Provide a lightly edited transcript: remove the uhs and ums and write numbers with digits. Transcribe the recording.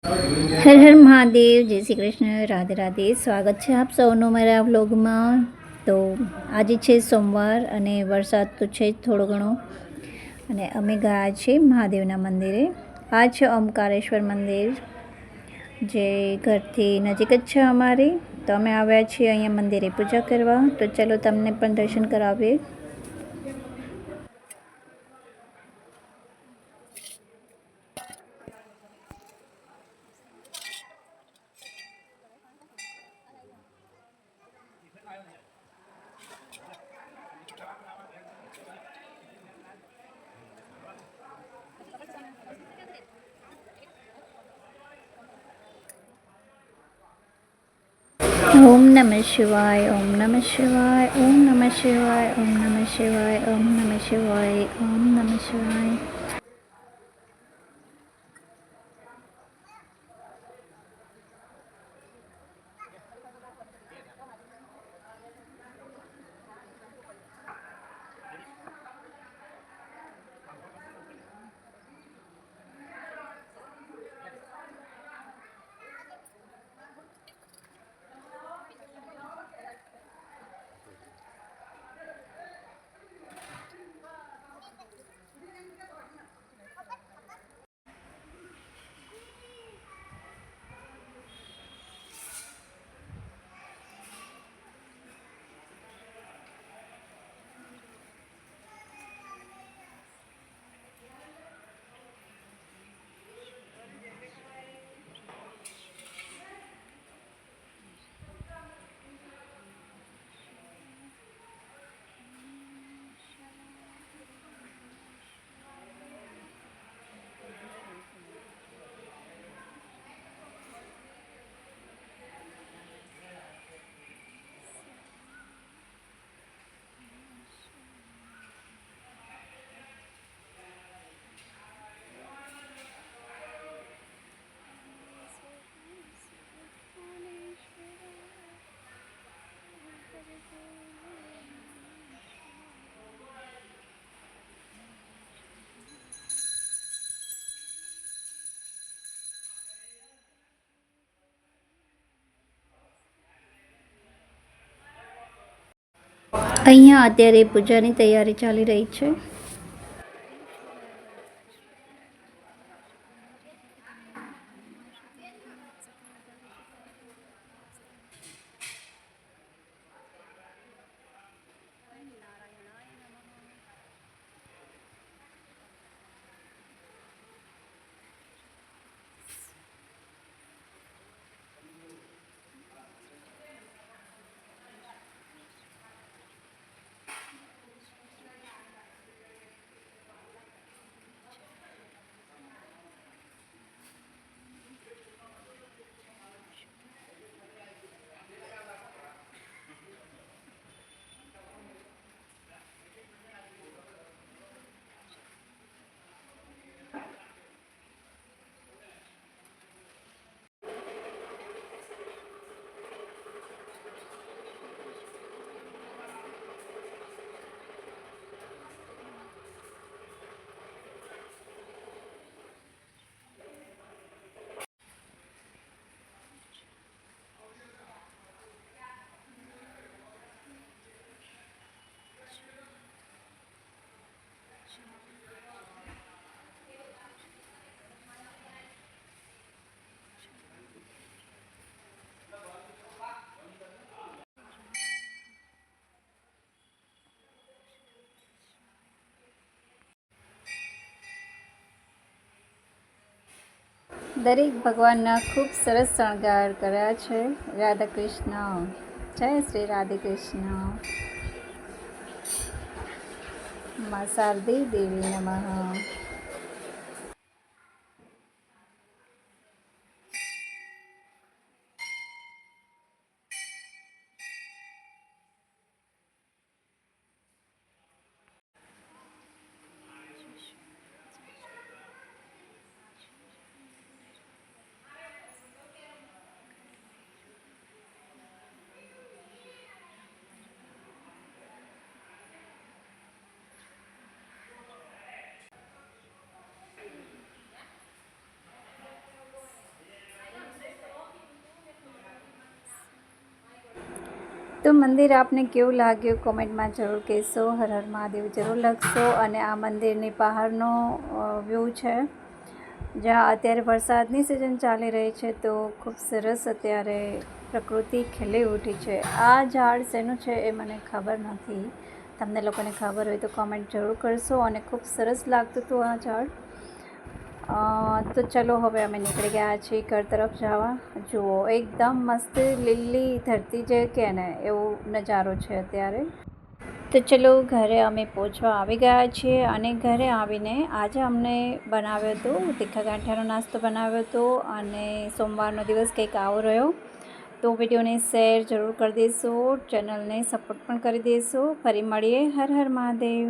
હર હર મહાદેવ, જય શ્રી કૃષ્ણ, રાધે રાધે. સ્વાગત છે આપ સૌનું મારા વ્લોગમાં. તો આજે છે સોમવાર અને વરસાદ તો છે જ થોડો ઘણો, અને અમે ગયા છીએ મહાદેવના મંદિરે. આ છે ઓમકારેશ્વર મંદિર, જે ઘરથી નજીક જ છે અમારી. તો અમે આવ્યા છીએ અહીંયા મંદિરે પૂજા કરવા. તો ચલો તમને પણ દર્શન કરાવીએ. ઓમ નમઃ શિવાય, ઓમ નમઃ શિવાય, ઓમ નમઃ શિવાય, ઓમ નમઃ શિવાય, ઓમ નમઃ શિવાય, ઓમ નમઃ શિવાય. અહીંયા અત્યારે પૂજાની તૈયારી ચાલી રહી છે. દરેક ભગવાનના ખૂબ સરસ શણગાર કર્યા છે. રાધા કૃષ્ણ, જય શ્રી રાધે કૃષ્ણ. મા શારદે દેવી નમઃ. તો મંદિર આપને કેવું લાગ્યું કોમેન્ટમાં જરૂર કહેશો. હર હર મહાદેવ જરૂર લખશો. અને આ મંદિરની બહારનો વ્યૂ છે, જ્યાં અત્યારે વરસાદની સિઝન ચાલી રહી છે, તો ખૂબ સરસ અત્યારે પ્રકૃતિ ખીલી ઉઠી છે. આ ઝાડ શેનું છે એ મને ખબર નથી, તમને લોકોને ખબર હોય તો કોમેન્ટ જરૂર કરશો. અને ખૂબ સરસ લાગતું હતું આ ઝાડ. તો ચલો હવે અમે નીકળી ગયા છીએ ઘર તરફ જવા. જુઓ એકદમ મસ્ત લીલી ધરતી જે કે ને એવો નજારો છે અત્યારે. તો ચલો ઘરે અમે પહોંચવા આવી ગયા છીએ. અને ઘરે આવીને આજે અમને બનાવ્યો હતો તીખા ગાંઠિયાનો નાસ્તો બનાવ્યો હતો. અને સોમવારનો દિવસ કંઈક આવો રહ્યો. તો વિડીયોને શેર જરૂર કરી દેશો, ચેનલને સપોર્ટ પણ કરી દેશો. ફરી મળીએ. હર હર મહાદેવ.